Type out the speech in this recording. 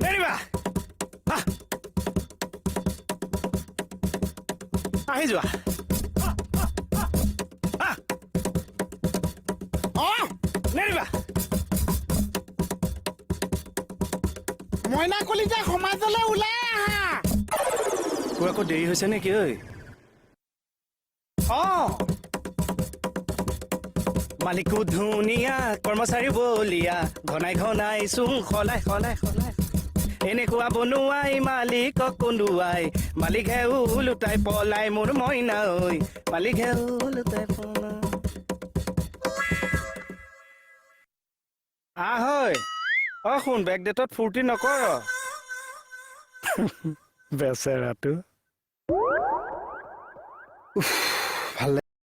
নেৰিবা আহি যোৱা নেৰিবা মইনা কলিতা সমাজলৈ ওলাই আহা তোৰ আকৌ দেৰি হৈছে নেকি ঐ মালিকো ধুনীয়া কৰ্মচাৰী বলিয়া ঘনাই ঘনাই চুং সলাই সলাই সলাই এনেকুৱা বনোৱাই মালিকক কন্দুৱাই মালিকহে ওলোটাই পলাই মোৰ মইনা ঐ মালিকহে ওলোটাই পলাই আহৈ শুন বেক ডেটত ফূৰ্তি নকৰ বেচেৰাটো